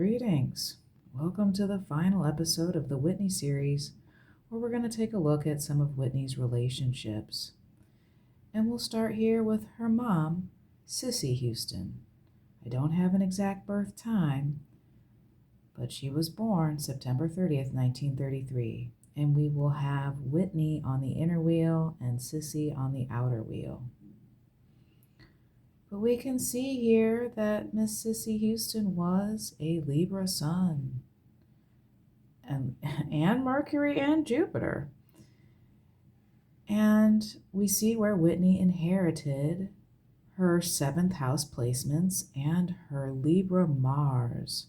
Greetings. Welcome to the final episode of the Whitney series, where we're going to take a look at some of Whitney's relationships. And we'll start here with her mom, Cissy Houston. I don't have an exact birth time, but she was born September 30th, 1933. And we will have Whitney on the inner wheel and Cissy on the outer wheel. But we can see here that Miss Cissy Houston was a Libra sun, and Mercury and Jupiter. And we see where Whitney inherited her 7th house placements and her Libra Mars.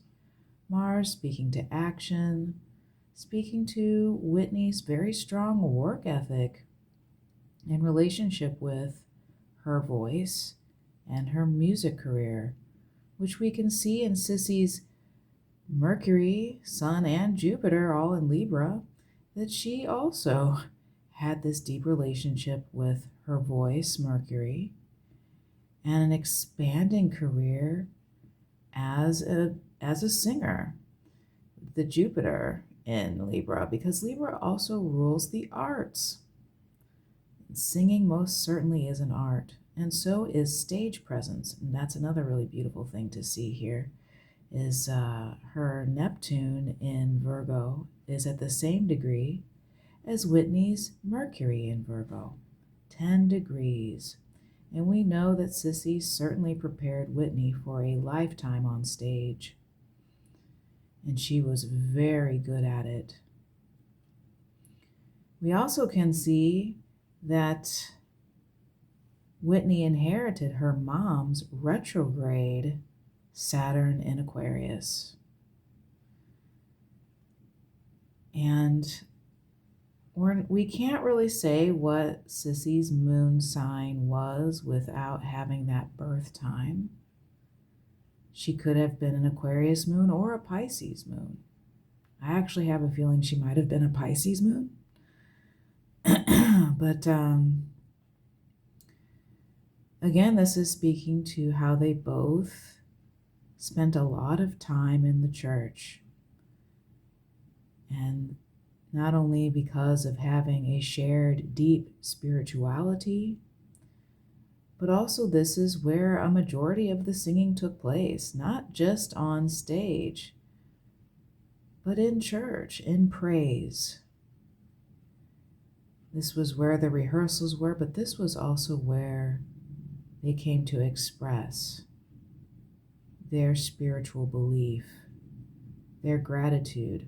Mars speaking to action, speaking to Whitney's very strong work ethic in relationship with her voice and her music career, which we can see in Cissy's Mercury, Sun, and Jupiter all in Libra, that she also had this deep relationship with her voice, Mercury, and an expanding career as a singer, the Jupiter in Libra, because Libra also rules the arts. Singing most certainly is an art. And so is stage presence. And that's another really beautiful thing to see here, is her Neptune in Virgo is at the same degree as Whitney's Mercury in Virgo, 10 degrees. And we know that Cissy certainly prepared Whitney for a lifetime on stage. And she was very good at it. We also can see that Whitney inherited her mom's retrograde Saturn in Aquarius. And we can't really say what Cissy's moon sign was without having that birth time. She could have been an Aquarius moon or a Pisces moon. I actually have a feeling she might have been a Pisces moon. But again, this is speaking to how they both spent a lot of time in the church. And not only because of having a shared deep spirituality, but also this is where a majority of the singing took place, not just on stage, but in church, in praise. This was where the rehearsals were, but this was also where they came to express their spiritual belief, their gratitude.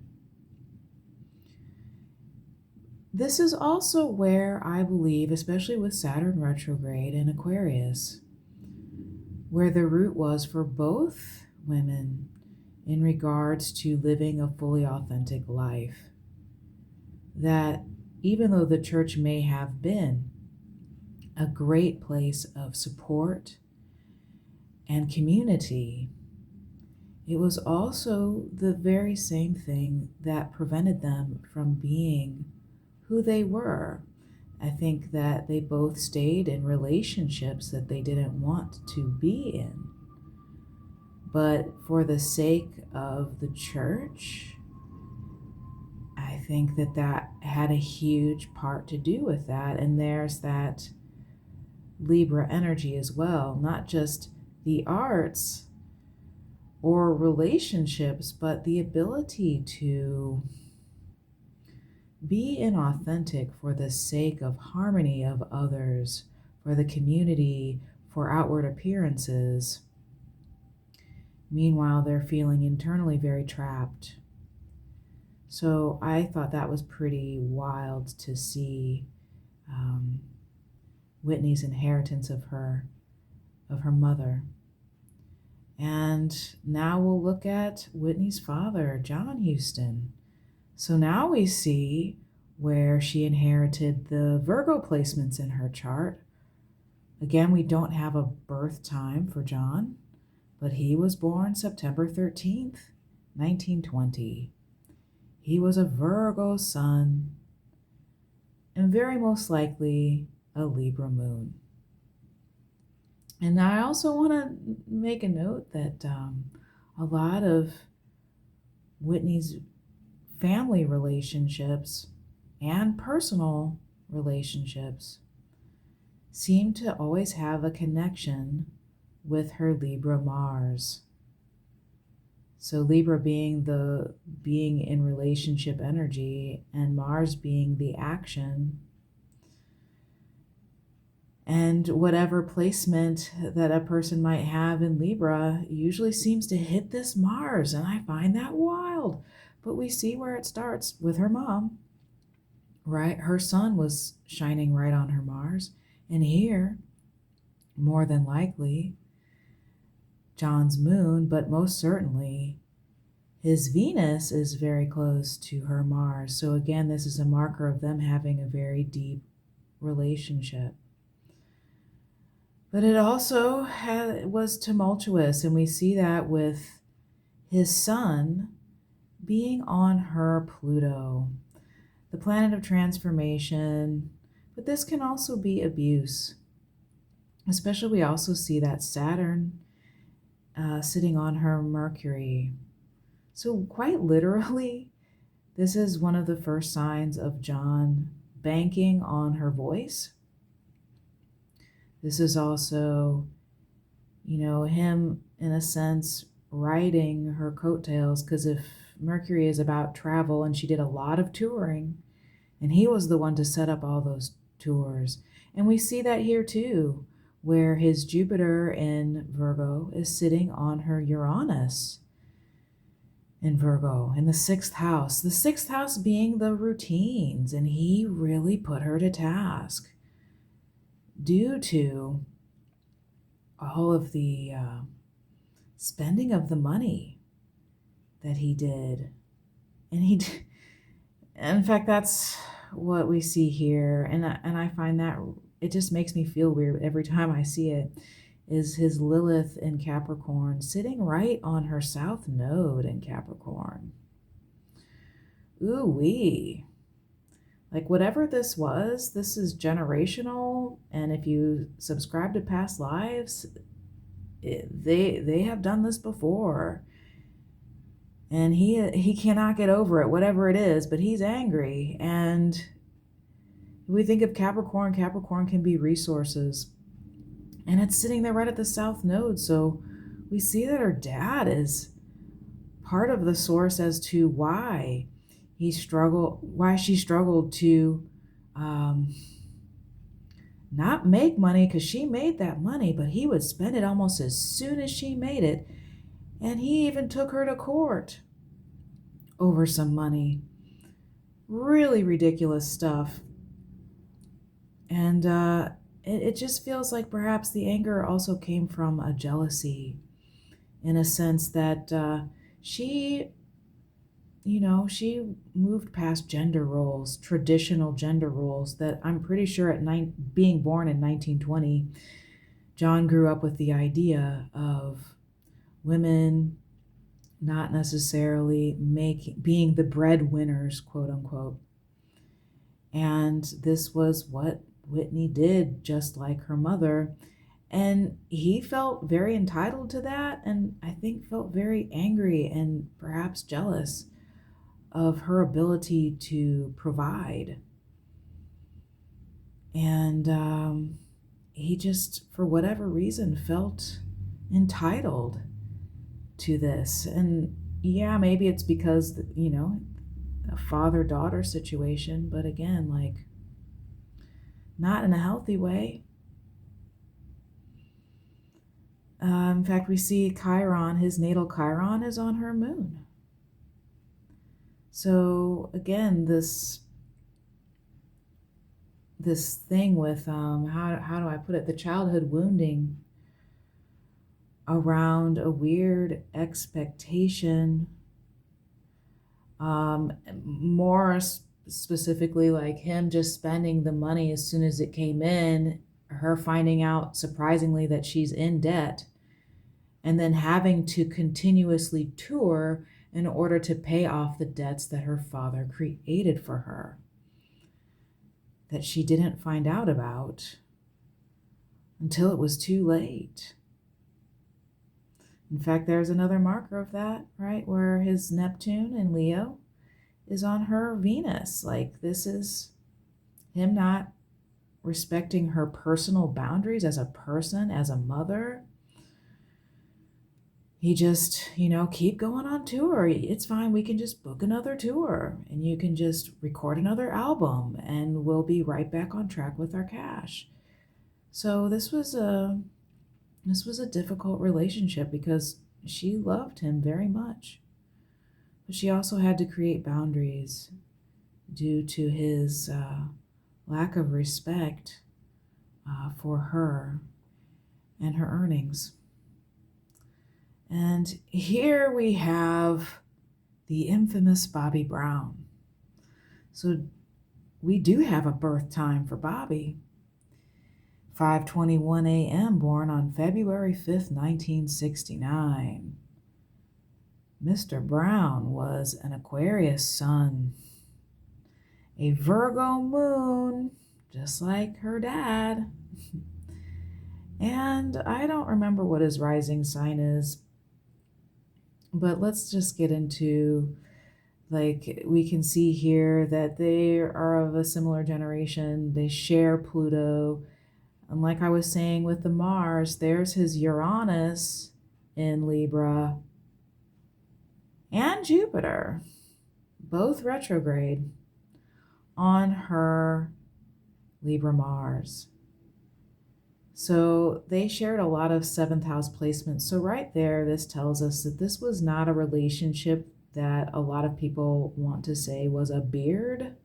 This is also where I believe, especially with Saturn retrograde in Aquarius, where the root was for both women in regards to living a fully authentic life. That even though the church may have been a great place of support and community, it was also the very same thing that prevented them from being who they were. I think that they both stayed in relationships that they didn't want to be in. But for the sake of the church, I think that had a huge part to do with that. And there's that Libra energy as well, not just the arts or relationships, but the ability to be inauthentic for the sake of harmony of others, for the community, for outward appearances. Meanwhile, they're feeling internally very trapped. So I thought that was pretty wild to see Whitney's inheritance of her mother. And now we'll look at Whitney's father, John Houston. So now we see where she inherited the Virgo placements in her chart. Again, we don't have a birth time for John, but he was born September 13th, 1920. He was a Virgo sun and very most likely a Libra moon. And I also want to make a note that a lot of Whitney's family relationships and personal relationships seem to always have a connection with her Libra Mars. So Libra being the being in relationship energy and Mars being the action. And whatever placement that a person might have in Libra usually seems to hit this Mars, and I find that wild. But we see where it starts with her mom, right? Her sun was shining right on her Mars. And here, more than likely, John's moon, but most certainly his Venus is very close to her Mars. So again, this is a marker of them having a very deep relationship. But it also was tumultuous, and we see that with his sun being on her Pluto, the planet of transformation. But this can also be abuse. Especially we also see that Saturn sitting on her Mercury. So quite literally, this is one of the first signs of John banking on her voice. This is also, him in a sense riding her coattails, because if Mercury is about travel and she did a lot of touring, and he was the one to set up all those tours. And we see that here too, where his Jupiter in Virgo is sitting on her Uranus in Virgo, in the 6th house. The 6th house being the routines, and he really put her to task due to all of the spending of the money that he did. And in fact, that's what we see here. And I find that it just makes me feel weird every time I see it, is his Lilith in Capricorn sitting right on her South Node in Capricorn. Ooh-wee. Like whatever this was, this is generational. And if you subscribe to past lives, they have done this before. And he cannot get over it, whatever it is, but he's angry. And we think of Capricorn can be resources. And it's sitting there right at the South Node. So we see that her dad is part of the source as to why she struggled to not make money, because she made that money, but he would spend it almost as soon as she made it. And he even took her to court over some money. Really ridiculous stuff. And it just feels like perhaps the anger also came from a jealousy, in a sense that she moved past gender roles, traditional gender roles that I'm pretty sure being born in 1920, John grew up with the idea of women not necessarily being the breadwinners, quote unquote. And this was what Whitney did, just like her mother. And he felt very entitled to that, and I think felt very angry and perhaps jealous of her ability to provide. And he just, for whatever reason, felt entitled to this. And yeah, maybe it's because, a father-daughter situation, but again, like, not in a healthy way. In fact, we see Chiron, his natal Chiron is on her moon. So again, this thing with, how do I put it, the childhood wounding around a weird expectation, more specifically like him just spending the money as soon as it came in, her finding out surprisingly that she's in debt, and then having to continuously tour in order to pay off the debts that her father created for her, that she didn't find out about until it was too late. In fact, there's another marker of that, right? Where his Neptune in Leo is on her Venus. Like, this is him not respecting her personal boundaries as a person, as a mother. He just, keep going on tour. It's fine. We can just book another tour and you can just record another album and we'll be right back on track with our cash. So this was a difficult relationship because she loved him very much. But she also had to create boundaries due to his lack of respect for her and her earnings. And here we have the infamous Bobby Brown. So we do have a birth time for Bobby. 5:21 a.m., born on February 5th, 1969. Mr. Brown was an Aquarius sun, a Virgo moon, just like her dad. And I don't remember what his rising sign is, but let's just get into, like, we can see here that they are of a similar generation. They share Pluto. And like I was saying with the Mars, there's his Uranus in Libra and Jupiter, both retrograde on her Libra Mars. So they shared a lot of seventh house placements. So right there, this tells us that this was not a relationship that a lot of people want to say was a beard.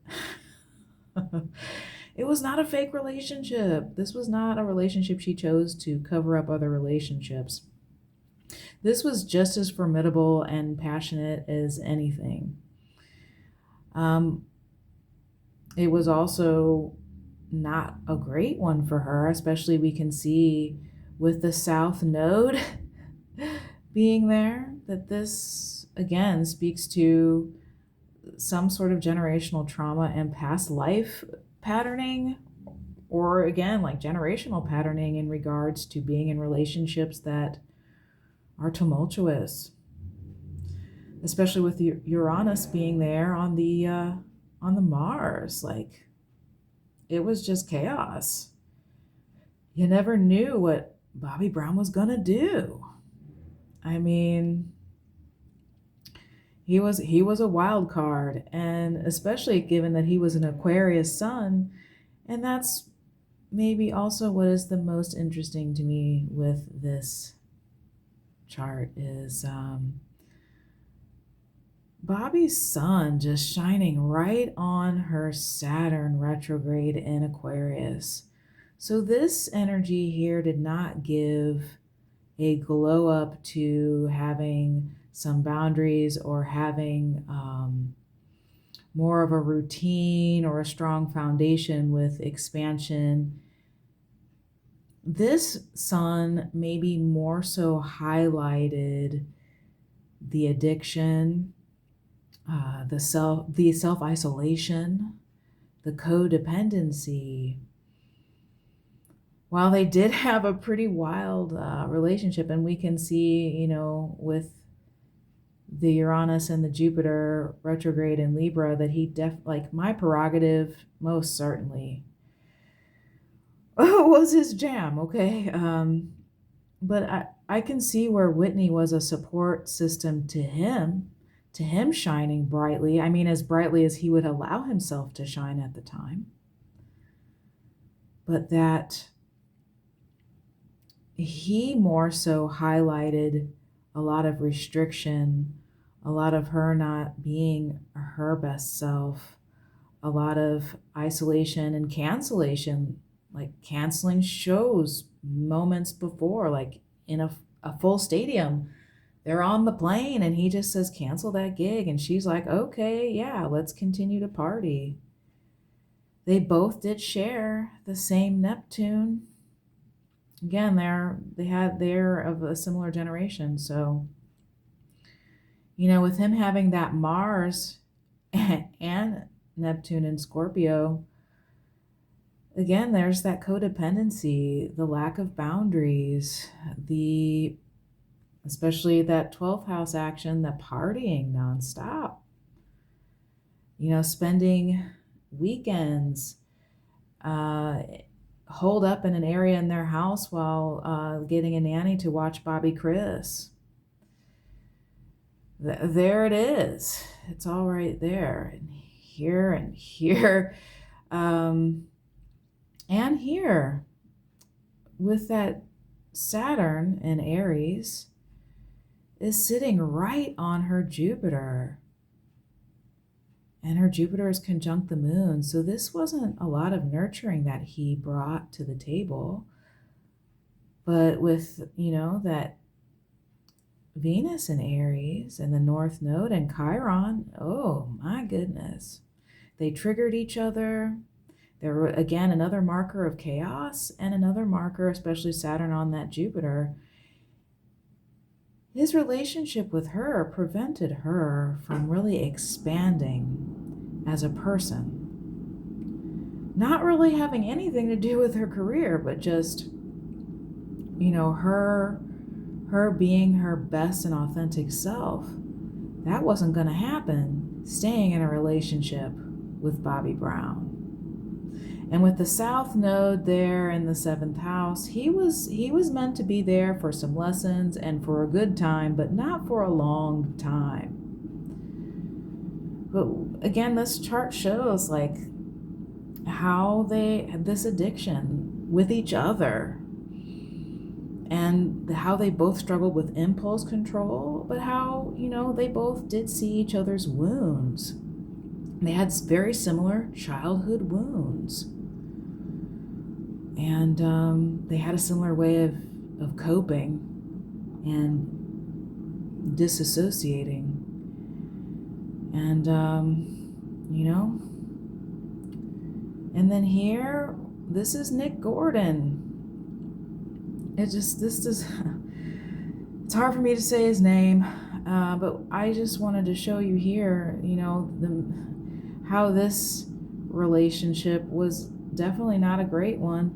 It was not a fake relationship. This was not a relationship she chose to cover up other relationships. This was just as formidable and passionate as anything. It was also not a great one for her, especially we can see with the South Node being there, that this again speaks to some sort of generational trauma and past life patterning, or again, like generational patterning in regards to being in relationships that are tumultuous, especially with Uranus being there on the Mars. Like, it was just chaos. You never knew what Bobby Brown was gonna do. I mean, he was a wild card, and especially given that he was an Aquarius sun, and that's maybe also what is the most interesting to me with this chart is Bobby's sun just shining right on her Saturn retrograde in Aquarius. So this energy here did not give a glow up to having some boundaries or having more of a routine or a strong foundation with expansion. This sun maybe more so highlighted the addiction, the self-isolation, the codependency. While they did have a pretty wild relationship, and we can see, with the Uranus and the Jupiter retrograde in Libra, that he like my prerogative, most certainly was his jam, okay? But I can see where Whitney was a support system to him shining brightly. I mean, as brightly as he would allow himself to shine at the time. But that he more so highlighted a lot of restriction, a lot of her not being her best self, a lot of isolation and cancellation, like canceling shows moments before, like in a full stadium. They're on the plane and he just says, cancel that gig. And she's like, okay, yeah, let's continue to party. They both did share the same Neptune. Again, they're of a similar generation. So, with him having that Mars and Neptune in Scorpio, again, there's that codependency, the lack of boundaries, the especially that 12th house action, the partying nonstop. Spending weekends holed up in an area in their house while getting a nanny to watch Bobbi Kris. There it is. It's all right there. And here and here. And here with that Saturn in Aries is sitting right on her Jupiter. And her Jupiter is conjunct the moon. So this wasn't a lot of nurturing that he brought to the table. But with, that Venus in Aries and the North Node and Chiron, oh my goodness. They triggered each other. There were, again, another marker of chaos and another marker, especially Saturn on that Jupiter. His relationship with her prevented her from really expanding as a person. Not really having anything to do with her career, but just, her being her best and authentic self. That wasn't going to happen staying in a relationship with Bobby Brown. And with the South Node there in the 7th house, he was meant to be there for some lessons and for a good time, but not for a long time. But again, this chart shows like how they had this addiction with each other and how they both struggled with impulse control, but how, they both did see each other's wounds. They had very similar childhood wounds. And they had a similar way of coping and disassociating. And, and then here, this is Nick Gordon. It's hard for me to say his name, but I just wanted to show you here, how this relationship was definitely not a great one.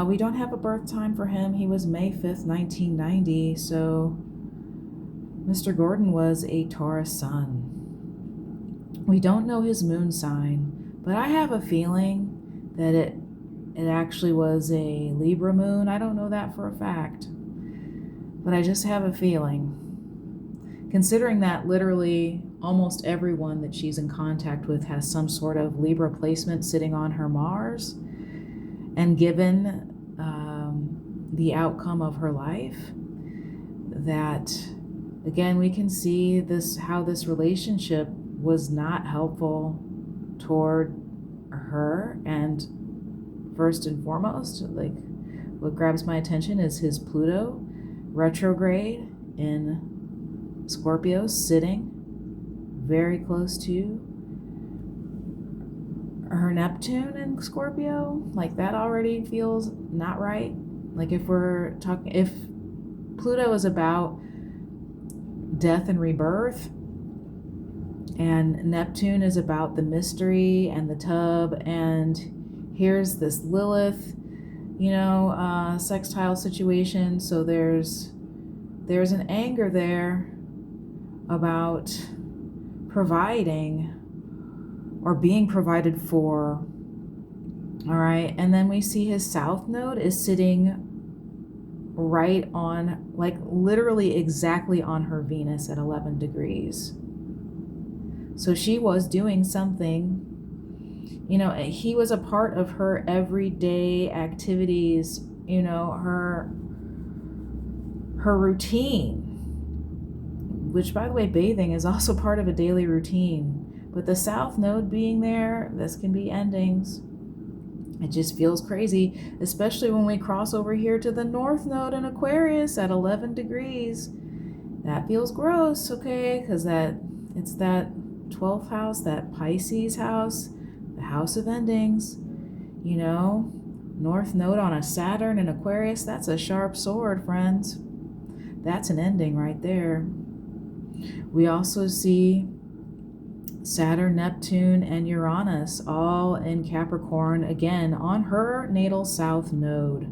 We don't have a birth time for him. He was May 5th, 1990. So Mr. Gordon was a Taurus sun. We don't know his moon sign, but I have a feeling that it actually was a Libra moon. I don't know that for a fact, but I just have a feeling. Considering that literally almost everyone that she's in contact with has some sort of Libra placement sitting on her Mars, and given the outcome of her life, that again we can see how this relationship was not helpful toward her. And first and foremost, like what grabs my attention is his Pluto retrograde in Scorpio, sitting very close to her Neptune in Scorpio. Like that already feels not right. Like if Pluto is about death and rebirth, and Neptune is about the mystery and the tub, and here's this Lilith, sextile situation. So there's an anger there about providing or being provided for. All right. And then we see his South Node is sitting right on, like literally exactly on her Venus at 11 degrees. So she was doing something, he was a part of her everyday activities, her routine, which, by the way, bathing is also part of a daily routine. But the South Node being there, this can be endings. It just feels crazy, especially when we cross over here to the North Node in Aquarius at 11 degrees. That feels gross, okay? Because it's that 12th house, that Pisces house, the house of endings. North Node on a Saturn in Aquarius, that's a sharp sword, friends. That's an ending right there. We also see Saturn, Neptune, and Uranus all in Capricorn, again, on her natal South Node.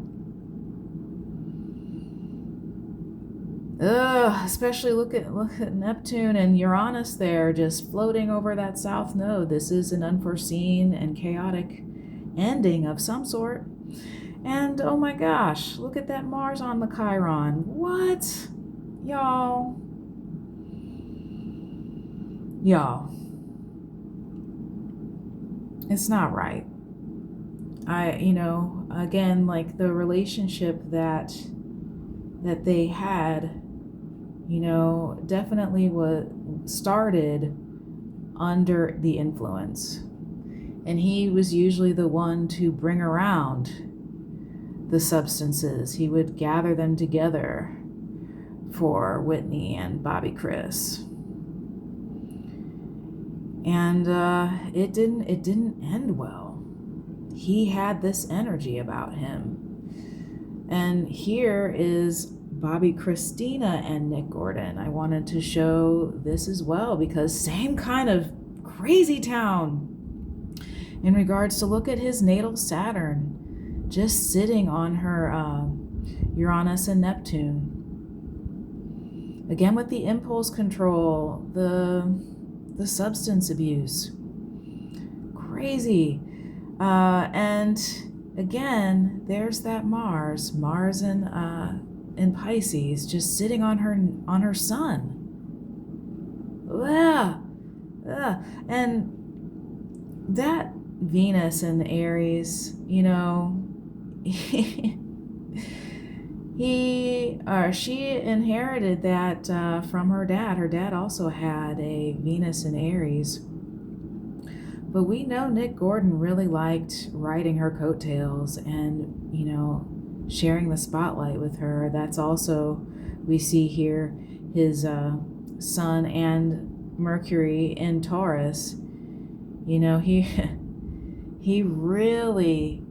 Especially look at Neptune and Uranus there, just floating over that south node. This is an unforeseen and chaotic ending of some sort. And oh my gosh, look at that Mars on the Chiron. What? Y'all. It's not right. Again, like the relationship that they had, definitely was started under the influence. And he was usually the one to bring around the substances. He would gather them together for Whitney and Bobbi Kris. And it didn't end well. He had this energy about him. And here is Bobbi Kristina and Nick Gordon. I wanted to show this as well because same kind of crazy town in regards to look at his natal Saturn just sitting on her Uranus and Neptune. Again with the impulse control, the substance abuse. Crazy. And again, there's that Mars in Pisces, just sitting on her sun. And that Venus in Aries, she inherited that from her dad. Her dad also had a Venus in Aries. But we know Nick Gordon really liked riding her coattails and, sharing the spotlight with her. That's also, we see here, his Sun and Mercury in Taurus. He really,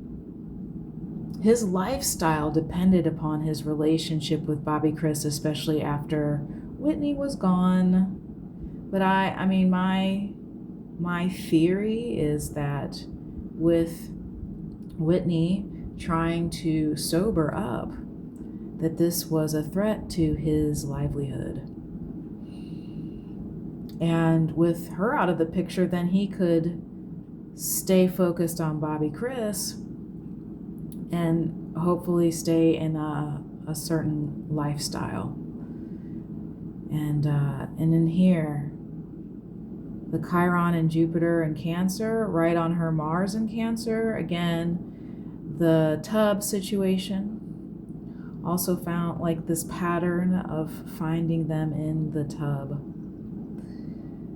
his lifestyle depended upon his relationship with Bobbi Kris, especially after Whitney was gone. But I mean, my theory is that with Whitney trying to sober up, that this was a threat to his livelihood. And with her out of the picture, then he could stay focused on Bobbi Kris and hopefully stay in a certain lifestyle. And in here, the Chiron and Jupiter and Cancer, right on her Mars in Cancer. Again, the tub situation. Also found like this pattern of finding them in the tub.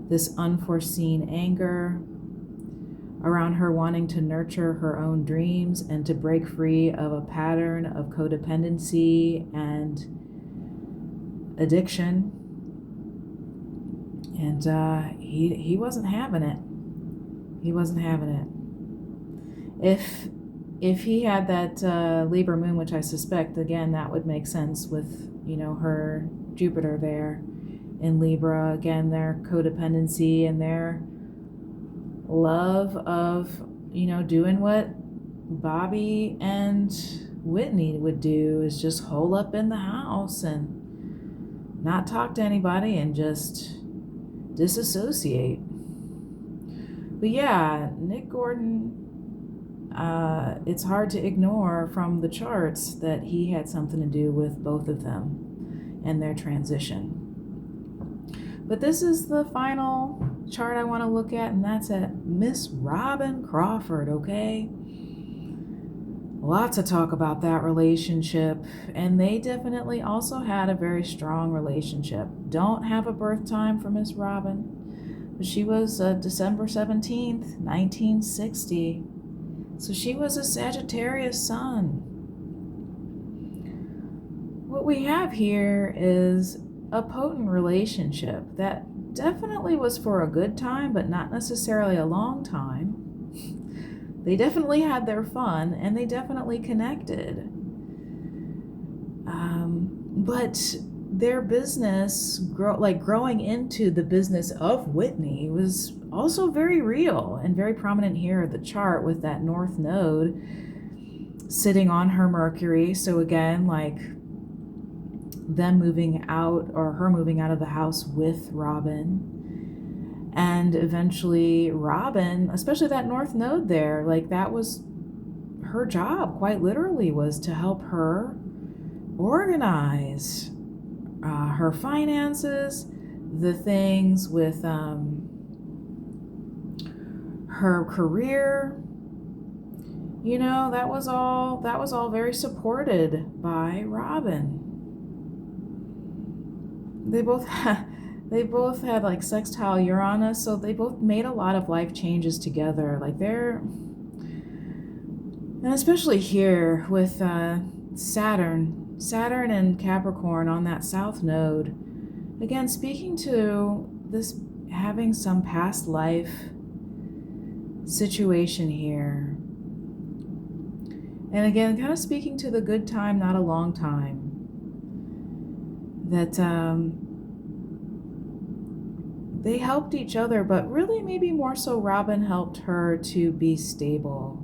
This unforeseen anger around her wanting to nurture her own dreams and to break free of a pattern of codependency and addiction. And he wasn't having it. He wasn't having it. If he had that Libra moon, which I suspect, again, that would make sense with, her Jupiter there in Libra. Again, their codependency and their love of, doing what Bobbi and Whitney would do is just hole up in the house and not talk to anybody and just disassociate. But yeah, Nick Gordon, it's hard to ignore from the charts that he had something to do with both of them and their transition. But this is the final chart I want to look at, and that's at Miss Robyn Crawford, okay? Lots of talk about that relationship, and they definitely also had a very strong relationship. Don't have a birth time for Miss Robyn, but she was December 17th, 1960. So she was a Sagittarius sun. What we have here is a potent relationship that definitely was for a good time, but not necessarily a long time. They definitely had their fun, and they definitely connected. But their business, growing into the business of Whitney, was also very real and very prominent here at the chart with that North Node sitting on her Mercury. So again, them moving out, or her moving out of the house with Robyn. And eventually Robyn, especially that North Node there, like that was her job, quite literally, was to help her organize her finances, the things with her career. You know, that was all very supported by Robyn. They both had like sextile Uranus, so they both made a lot of life changes together. Like and especially here with Saturn and Capricorn on that South Node. Again, speaking to this having some past life situation here. And again, kind of speaking to the good time, not a long time. That they helped each other, but really maybe more so Robyn helped her to be stable,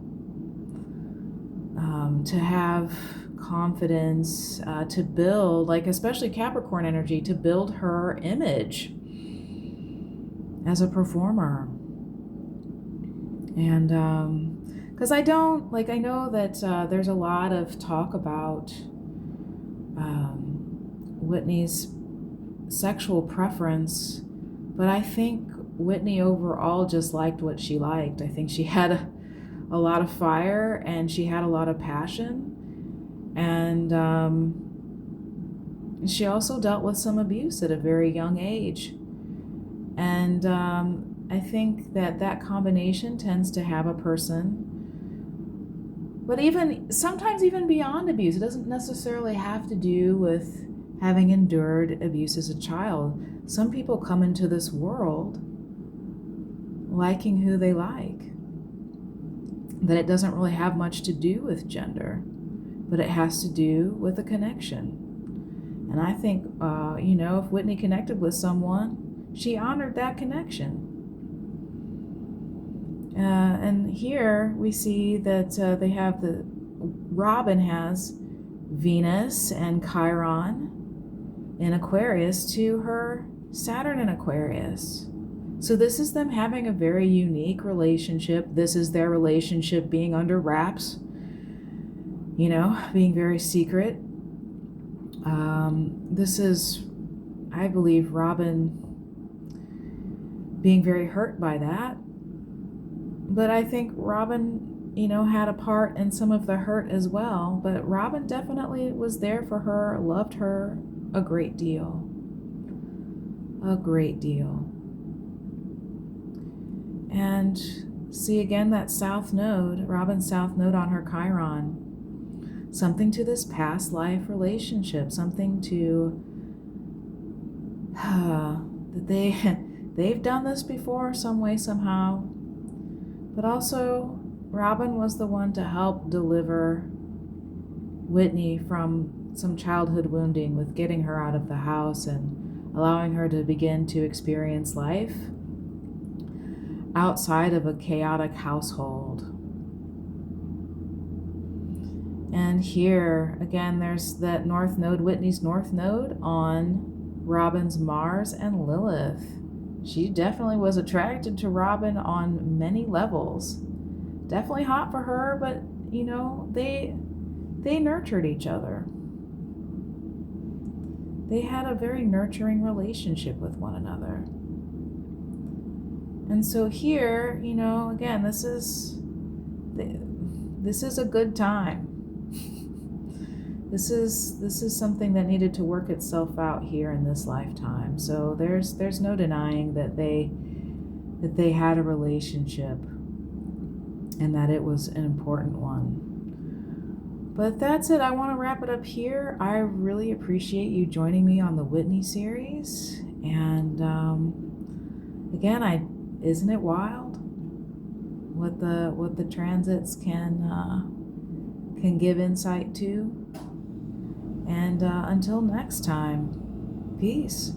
to have confidence, to build, like especially Capricorn energy, to build her image as a performer. And because I know that there's a lot of talk about Whitney's sexual preference, but I think Whitney overall just liked what she liked. I think she had a lot of fire, and she had a lot of passion, and she also dealt with some abuse at a very young age. And I think that combination tends to have a person, but sometimes even beyond abuse, it doesn't necessarily have to do with having endured abuse as a child. Some people come into this world liking who they like, that it doesn't really have much to do with gender, but it has to do with a connection. And I think, if Whitney connected with someone, she honored that connection. And here we see that Robyn has Venus and Chiron in Aquarius to her Saturn in Aquarius. So this is them having a very unique relationship. This is their relationship being under wraps, being very secret. This is, I believe, Robyn being very hurt by that. But I think Robyn, had a part in some of the hurt as well. But Robyn definitely was there for her, loved her a great deal. A great deal. And see again that South Node, Robyn's South Node on her Chiron. Something to this past life relationship, something to that they've done this before some way, somehow. But also Robyn was the one to help deliver Whitney from some childhood wounding with getting her out of the house and allowing her to begin to experience life outside of a chaotic household. And here, again, there's that North Node, Whitney's North Node on Robyn's Mars and Lilith. She definitely was attracted to Robyn on many levels. Definitely hot for her, but, they nurtured each other. They had a very nurturing relationship with one another. And so here, again, this is a good time. This is something that needed to work itself out here in this lifetime. So there's no denying that they had a relationship and that it was an important one. But that's it. I want to wrap it up here. I really appreciate you joining me on the Whitney series. And again, isn't it wild what the transits can give insight to? And until next time, peace.